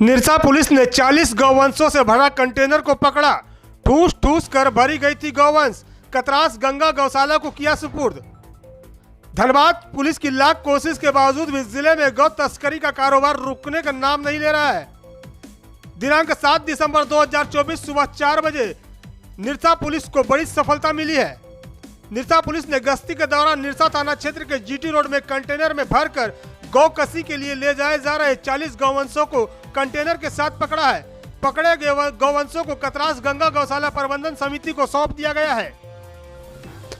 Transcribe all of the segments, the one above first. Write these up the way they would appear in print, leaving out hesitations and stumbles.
Nirsa police ने 40 गौवंशों से भरा कंटेनर को पकड़ा। ठूस ठूस कर भरी गई थी गौवंश। कतरास गंगा गौशाला को किया सुपुर्द। धनबाद पुलिस की लाख कोशिश के बावजूद भी जिले में गौ तस्करी का कारोबार रुकने का नाम नहीं ले रहा है। दिनांक 7 दिसंबर 2024 सुबह 4 बजे निरसा पुलिस को बड़ी सफलता मिली है। निरसा पुलिस ने गश्ती के दौरान निरसा थाना क्षेत्र के जीटी रोड में कंटेनर में भरकर गौ कसी के लिए ले जाए जा रहे 40 गौवंशों को कंटेनर के साथ पकड़ा है। पकड़े गए गौवंशों को कतरास गंगा गौशाला प्रबंधन समिति को सौंप दिया गया है।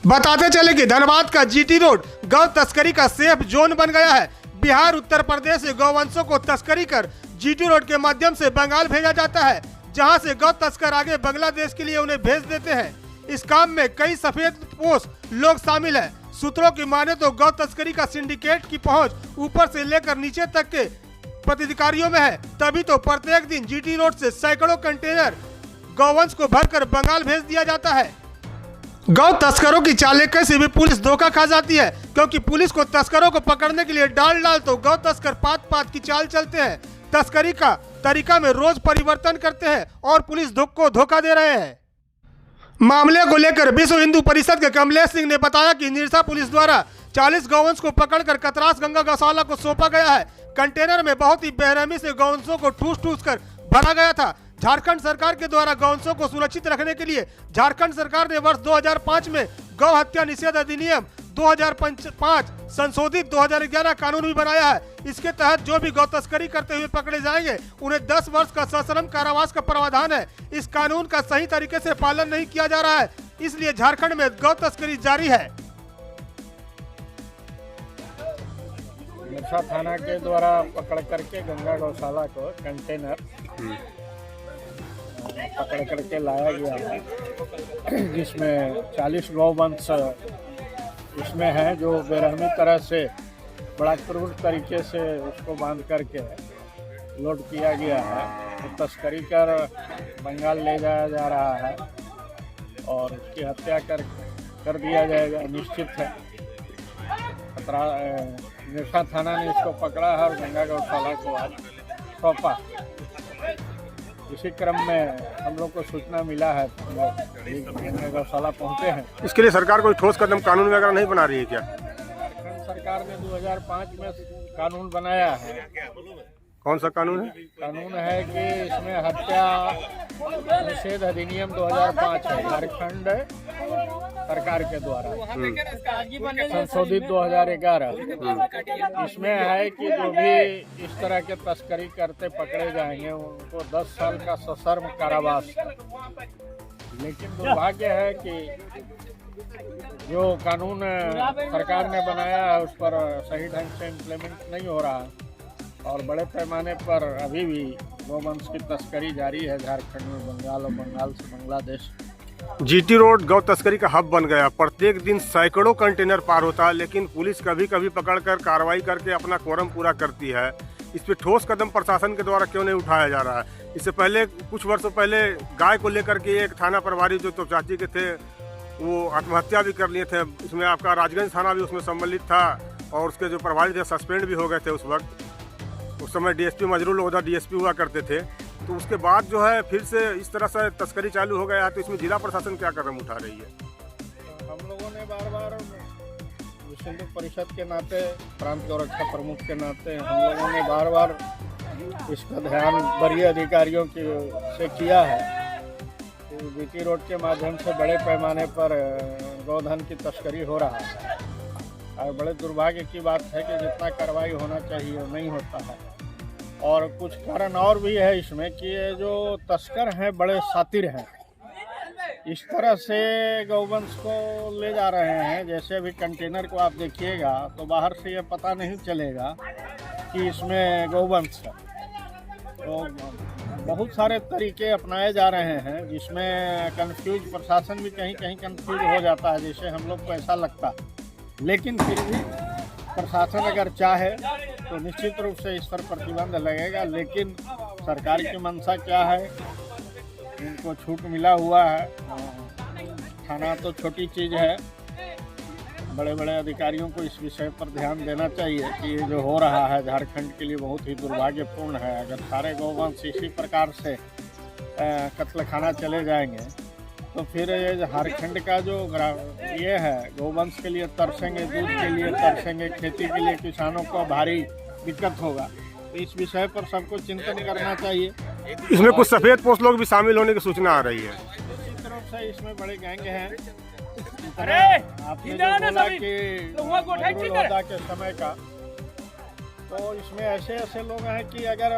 बताते चले कि धनबाद का जीटी रोड गौ तस्करी का सेफ जोन बन गया है। बिहार उत्तर प्रदेश से गौवंशों को तस्करी कर जीटी रोड के माध्यम से बंगाल भेजा जाता है, जहां से गौ तस्कर आगे बांग्लादेश के लिए उन्हें भेज देते हैं। इस काम में कई सफेद पोश लोग शामिल हैं। सूत्रों की माने तो गौ तस्करी का सिंडिकेट की पहुंच ऊपर से लेकर नीचे तक के पदाधिकारियों में है। तभी तो प्रत्येक दिन जीटी रोड से सैकड़ों कंटेनर गौवंश को भरकर बंगाल भेज दिया जाता है। गौ तस्करों की चालाकी से भी पुलिस धोखा खा जाती है, क्योंकि पुलिस को तस्करों को पकड़ने के लिए डाल तो गौ तस्कर पात पात की चाल चलते हैं। तस्करी का तरीका में रोज परिवर्तन करते हैं और पुलिस को धोखा दे रहे हैं। मामले को लेकर विश्व हिंदू परिषद के कमलेश सिंह ने बताया कि निरसा पुलिस द्वारा 40 गौवंश को पकड़कर कतरास गंगा गौशाला को सौंपा गया है। कंटेनर में बहुत ही बेरहमी से गौवंशों को ठूस ठूस कर भरा गया था। झारखंड सरकार के द्वारा गौवंशों को सुरक्षित रखने के लिए झारखंड सरकार ने वर्ष 2005 में गौ हत्या निषेध अधिनियम 2005 संशोधित 2011 कानून भी बनाया है। इसके तहत जो भी गौ तस्करी करते हुए पकड़े जाएंगे उन्हें 10 वर्ष का सश्रम कारावास का प्रावधान है। इस कानून का सही तरीके से पालन नहीं किया जा रहा है, इसलिए झारखंड में गौ तस्करी जारी है। निरसा थाना के द्वारा पकड़ करके गंगा गौशाला को कंटेनर पकड़ करके लाया गया है, जिसमें 40 गौवंश इसमें है, जो बेरहमी तरह से बड़ा क्रूर तरीके से उसको बांध करके लोड किया गया है। तो तस्करी कर बंगाल ले जाया जा रहा है और उसकी हत्या कर दिया जाएगा, निश्चित है। निरसा थाना ने इसको पकड़ा है और गंगा गौशाला को आज सौंपा। इसी क्रम में हम लोग को सूचना मिला है, गंगा गौशाला पहुँचे हैं। इसके लिए सरकार कोई ठोस कदम कानून वगैरह नहीं बना रही है क्या? झारखंड सरकार ने 2005 में कानून बनाया है। कौन सा कानून है? कानून है कि इसमें हत्या निषेध अधिनियम 2005 है, झारखंड सरकार के द्वारा संशोधित 2011। इसमें है कि जो भी इस तरह के तस्करी करते पकड़े जाएंगे उनको 10 साल का सश्रम कारावास। लेकिन दुर्भाग्य है कि जो कानून सरकार ने बनाया है उस पर सही ढंग से इम्प्लीमेंट नहीं हो रहा और बड़े पैमाने पर अभी भी गौवंश की तस्करी जारी है झारखंड में, बंगाल और बंगाल से बांग्लादेश। जीटी रोड गौ तस्करी का हब बन गया। प्रत्येक दिन सैकड़ों कंटेनर पार होता है, लेकिन पुलिस कभी कभी पकड़कर कार्रवाई करके अपना क्वोरम पूरा करती है। इस पर ठोस कदम प्रशासन के द्वारा क्यों नहीं उठाया जा रहा है? इससे पहले कुछ वर्षों पहले गाय को लेकर के एक थाना प्रभारी जो तो चाची के थे वो आत्महत्या भी कर लिए थे। इसमें आपका राजगंज थाना भी उसमें सम्मिलित था और उसके जो प्रभारी थे सस्पेंड भी हो गए थे। उस समय डीएसपी मजरूल ओहदा डीएसपी हुआ करते थे। तो उसके बाद जो है फिर से इस तरह से तस्करी चालू हो गया है। तो इसमें जिला प्रशासन क्या कदम उठा रही है? हम लोगों ने बार विश्व हिंदू परिषद के नाते, प्रांत गौरक्षा प्रमुख के नाते हम लोगों ने बार इसका ध्यान वरीय अधिकारियों से किया है। तो जीटी रोड के माध्यम से बड़े पैमाने पर गौधन की तस्करी हो रहा है और बड़े दुर्भाग्य की बात है कि जितना कार्रवाई होना चाहिए नहीं होता है। और कुछ कारण और भी है इसमें कि ये जो तस्कर हैं बड़े शातिर हैं। इस तरह से गौवंश को ले जा रहे हैं, जैसे अभी कंटेनर को आप देखिएगा तो बाहर से ये पता नहीं चलेगा कि इसमें गौवंश है। तो बहुत सारे तरीके अपनाए जा रहे हैं जिसमें कंफ्यूज प्रशासन भी कहीं कहीं कंफ्यूज हो जाता है, जैसे हम लोग को ऐसा लगता है। लेकिन फिर भी प्रशासन अगर चाहे तो निश्चित रूप से इस पर प्रतिबंध लगेगा। लेकिन सरकार की मंशा क्या है, उनको छूट मिला हुआ है। थाना तो छोटी चीज़ है, बड़े बड़े अधिकारियों को इस विषय पर ध्यान देना चाहिए कि ये जो हो रहा है झारखंड के लिए बहुत ही दुर्भाग्यपूर्ण है। अगर सारे गौवंश इसी प्रकार से कत्ल खाना चले जाएंगे तो फिर ये झारखंड का जो ये है गौवंश के लिए तरसेंगे, दूध के लिए तरसेंगे, खेती के लिए किसानों को भारी दिक्कत होगा। तो इस विषय पर सबको चिंतन करना चाहिए। इसमें कुछ सफेद पोस्ट लोग भी शामिल होने की सूचना आ रही है। इसी तरफ से इसमें बड़े गैंग हैं। आपने जो बोला कि मजरूल होदा के समय का, तो इसमें ऐसे ऐसे लोग हैं कि अगर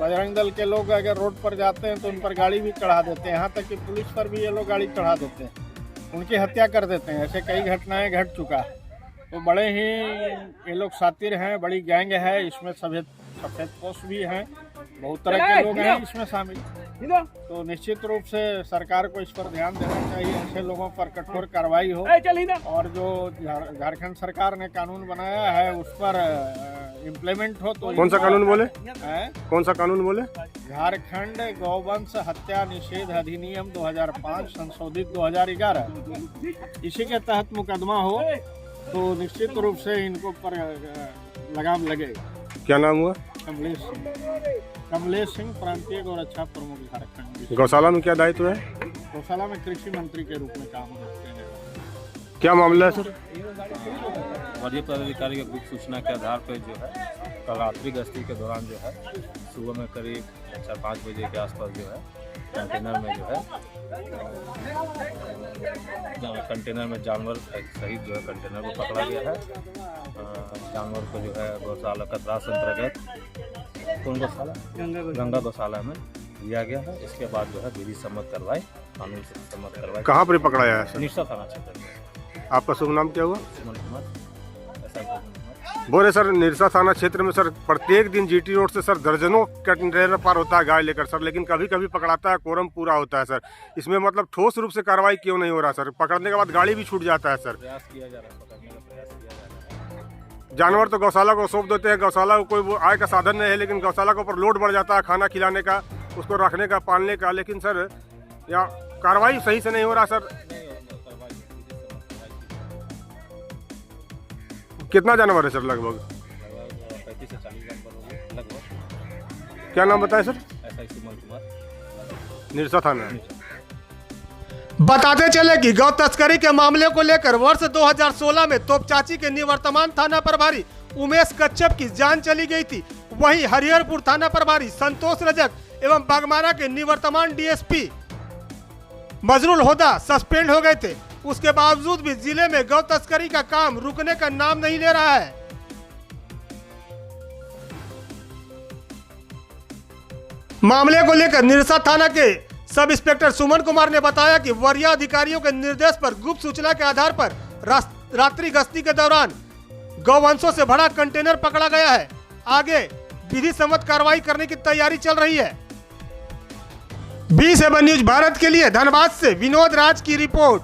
बजरंग दल के लोग अगर रोड पर जाते हैं तो उन पर गाड़ी भी चढ़ा देते हैं। यहाँ तक कि पुलिस पर भी ये लोग गाड़ी चढ़ा देते हैं, उनकी हत्या कर देते हैं। ऐसे कई घटनाएं घट चुका है। तो बड़े ही ये लोग सातिर हैं, बड़ी गैंग है। इसमें सफेद पोस्ट भी हैं, बहुत तरह के लोग हैं इसमें शामिल। तो निश्चित रूप से सरकार को इस पर ध्यान देना चाहिए, ऐसे लोगों पर कठोर कार्रवाई हो। और जो झारखंड सरकार ने कानून बनाया है उस पर इम्प्लीमेंट हो। तो कौन सा कानून बोले? कौन सा कानून बोले? झारखंड गौवंश हत्या निषेध अधिनियम 2005 संशोधित 2011, इसी के तहत मुकदमा हो तो निश्चित रूप से इनको पर लगाम लगेगा। क्या नाम हुआ? कमलेश सिंह, प्रांतीय गौरक्षा प्रमुख झारखंड। गौशाला में क्या दायित्व है? गौशाला में कृषि मंत्री के रूप में काम करते हैं। क्या मामला है सर? वरीय पदाधिकारी की गुप्त सूचना के आधार पर जो है कल रात्रि गश्ती के दौरान जो है सुबह में करीब 4-5 बजे के आसपास जो है कंटेनर में जो है कंटेनर में जानवर सहित जो है कंटेनर को पकड़ा गया है। जानवर को जो है गौशाला कतरास अंतर्गत कौन गौशाला गंगा गौशाला में लिया गया है। इसके बाद जो है विधि सम्मत कार्रवाई, कानून से सम्मत कार्रवाई। कहाँ पर पकड़ा है सर? निरसा थाना क्षेत्र में। आपका शुभ नाम क्या हुआ? सुमन कुमार, ऐसा बोले सर, निरसा थाना क्षेत्र में सर प्रत्येक दिन जीटी रोड से सर दर्जनों कंटेनर पार होता है गाय लेकर सर, लेकिन कभी कभी पकड़ाता है, कोरम पूरा होता है सर। इसमें मतलब ठोस रूप से कार्रवाई क्यों नहीं हो रहा सर? पकड़ने के बाद गाड़ी भी छूट जाता है सर। प्रयास किया जा रहा है, पकड़ने का प्रयास किया जा रहा है। जानवर तो गौशाला को सौंप देते हैं, गौशाला को कोई वो आय का साधन नहीं है, लेकिन गौशाला के ऊपर लोड बढ़ जाता है खाना खिलाने का, उसको रखने का, पालने का। लेकिन सर या कार्रवाई सही से नहीं हो रहा सर। कितना जानवर है सर? लगभग 35 से 40 जानवर लगभग। क्या नाम बताए सर? ऐसा सुमन कुमार, निरसा थाना। बताते चले कि गौ तस्करी के मामले को लेकर वर्ष 2016 में तोपचाची के निवर्तमान थाना प्रभारी उमेश कच्छप की जान चली गई थी। वहीं हरिहरपुर थाना प्रभारी संतोष रजक एवं बागमारा के निवर्तमान डीएसपी मजरूल होदा सस्पेंड हो गए थे। उसके बावजूद भी जिले में गौ तस्करी का काम रुकने का नाम नहीं ले रहा है। मामले को लेकर निरसा थाना के सब इंस्पेक्टर सुमन कुमार ने बताया कि वरीय अधिकारियों के निर्देश पर गुप्त सूचना के आधार पर रात्रि गश्ती के दौरान गौवंशों से भरा कंटेनर पकड़ा गया है। आगे विधि सम्मत कार्रवाई करने की तैयारी चल रही है। 20 न्यूज भारत के लिए धनबाद से विनोद राज की रिपोर्ट।